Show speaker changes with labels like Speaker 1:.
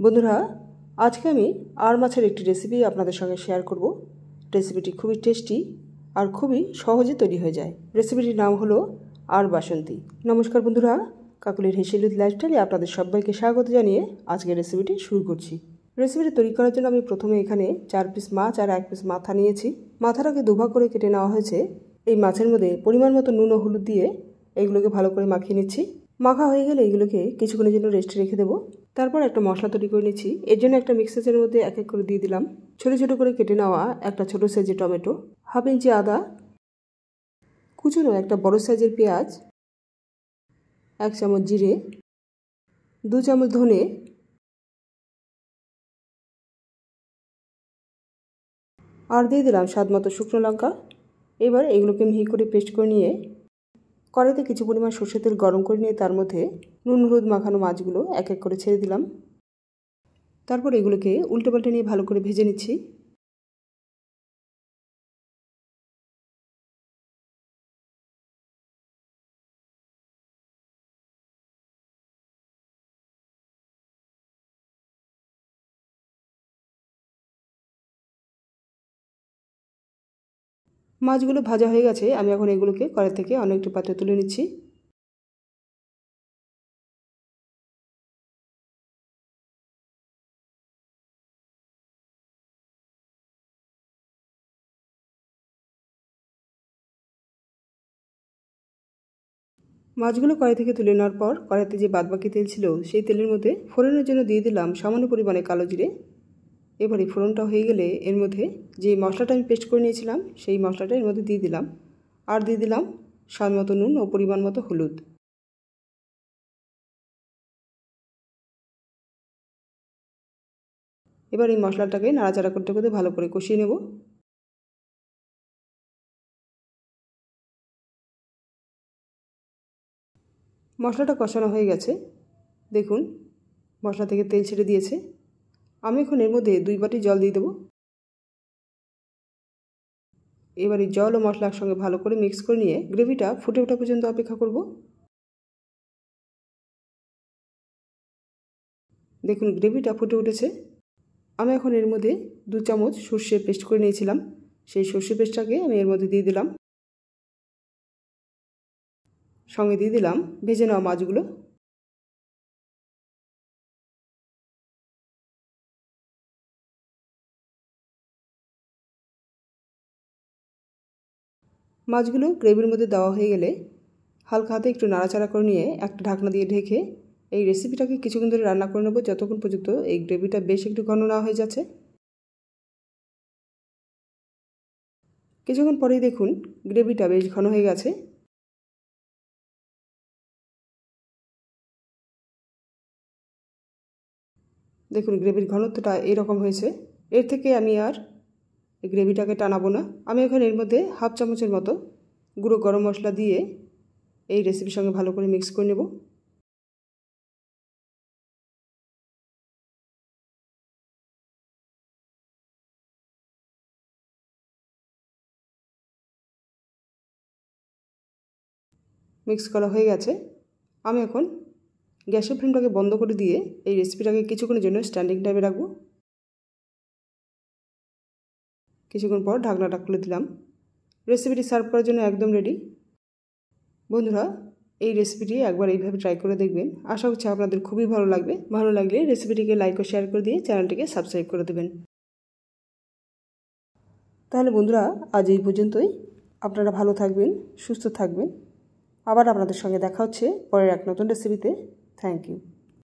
Speaker 1: বন্ধুরা, আজকে আমি আর মাছের একটি রেসিপি আপনাদের সঙ্গে শেয়ার করব। রেসিপিটি খুবই টেস্টি আর খুবই সহজে তৈরি হয়ে যায়। রেসিপিটির নাম হলো আর বাসন্তী। নমস্কার বন্ধুরা, কাকুলির হেসেলুদ লাইফস্টাইলে আপনাদের সবাইকে স্বাগত জানিয়ে আজকের রেসিপিটি শুরু করছি। রেসিপিটি তৈরি করার জন্য আমি প্রথমে এখানে 4 পিস মাছ আর 1 পিস মাথা নিয়েছি। মাথাটাকে দুভাগ করে কেটে নেওয়া হয়েছে। এই মাছের মধ্যে পরিমাণ মতো নুন ও হলুদ দিয়ে এগুলোকে ভালো করে মাখিয়ে নিচ্ছি। মাখা হয়ে গেলে এগুলোকে কিছুক্ষণের জন্য রেস্টে রেখে দেবো। তারপর একটা মশলা তৈরি করে নিচ্ছি। এর জন্য একটা মিক্সারের মধ্যে এক এক করে দিয়ে দিলাম ছোটো ছোটো করে কেটে নেওয়া একটা ছোটো সাইজের টমেটো, হাফ ইঞ্চি আদা, কুচনো একটা বড় সাইজের পেঁয়াজ, 1 চামচ জিরে, 2 চামচ ধনে, আর দিয়ে দিলাম স্বাদ মতো শুকনো লঙ্কা। এবার এগুলোকে মিহি করে পেস্ট করে নিয়ে কড়াইতে কিছু পরিমাণ সরষের তেল গরম করে নিয়ে তার মধ্যে নুন হলুদ মাখানো মাছগুলো এক এক করে ছেড়ে দিলাম। তারপর এগুলোকে উল্টে পাল্টে নিয়ে ভালো করে ভেজে নিচ্ছি। মাছগুলো ভাজা হয়ে গেছে। আমি এখন এগুলোকে কড়াই থেকে অন্য একটি পাত্রে তুলে নিচ্ছি। মাছগুলো কড়াই থেকে তুলে নেওয়ার পর কড়াইতে যে বাদবাকি তেল ছিল সেই তেলের মধ্যে ফোড়নের জন্য দিয়ে দিলাম সামান্য পরিমাণে কালো জিরে। এবার এই ফোড়নটা হয়ে গেলে এর মধ্যে যে মশলাটা আমি পেস্ট করে নিয়েছিলাম সেই মশলাটা এর মধ্যে দিয়ে দিলাম, আর দিয়ে দিলাম স্বাদ মতো নুন ও পরিমাণ মতো হলুদ। এবার এই মশলাটাকে নাড়াচাড়া করতে করতে ভালো করে কষিয়ে নেব। মশলাটা কষানো হয়ে গেছে। দেখুন মশলা থেকে তেল ছেড়ে দিয়েছে। আমি এখন এর মধ্যে 2 বাটি জল দিয়ে দেবো। এবার এই জল ও মশলা একসঙ্গে ভালো করে মিক্স করে নিয়ে গ্রেভিটা ফুটে ওঠা পর্যন্ত অপেক্ষা করব। দেখুন গ্রেভিটা ফুটে উঠেছে। আমি এখন এর মধ্যে 2 চামচ সর্ষে পেস্ট করে নিয়েছিলাম সেই সর্ষে পেস্টটাকে আমি এর মধ্যে দিয়ে দিলাম। সঙ্গে দিয়ে দিলাম ভেজে নেওয়া মাছগুলো। মাছগুলো গ্রেভির মধ্যে দেওয়া হয়ে গেলে হালকা হাতে একটু নাড়াচাড়া করে নিয়ে একটা ঢাকনা দিয়ে ঢেকে এই রেসিপিটাকে কিছুক্ষণ ধরে রান্না করে নেব, যতক্ষণ পর্যন্ত এই গ্রেভিটা বেশ একটু ঘন না হয়ে যাচ্ছে। কিছুক্ষণ পরেই দেখুন গ্রেভিটা বেশ ঘন হয়ে গেছে। দেখুন গ্রেভির ঘনত্বটা এরকম হয়েছে। এর থেকে আমি আর এই গ্রেভিটাকে টানাবো না। আমি এখন এর মধ্যে হাফ চামচের মতো গুঁড়ো গরম মশলা দিয়ে এই রেসিপির সঙ্গে ভালো করে মিক্স করে নেব। মিক্স করা হয়ে গেছে। আমি এখন গ্যাসের ফ্লেমটাকে বন্ধ করে দিয়ে এই রেসিপিটাকে কিছুক্ষণের জন্য স্ট্যান্ডিং টাইমে রাখবো। কিছুক্ষণ পর ঢাকনাটা খুলে দিলাম। রেসিপিটি সার্ভ করার জন্য একদম রেডি। বন্ধুরা, এই রেসিপিটি একবার এইভাবে ট্রাই করে দেখবেন। আশা করছি আপনাদের খুবই ভালো লাগবে। ভালো লাগলে রেসিপিটিকে লাইক ও শেয়ার করে দিয়ে চ্যানেলটিকে সাবস্ক্রাইব করে দেবেন। তাহলে বন্ধুরা, আজ এই পর্যন্তই। আপনারা ভালো থাকবেন, সুস্থ থাকবেন। আবার আপনাদের সঙ্গে দেখা হচ্ছে পরের এক নতুন রেসিপিতে। Thank you.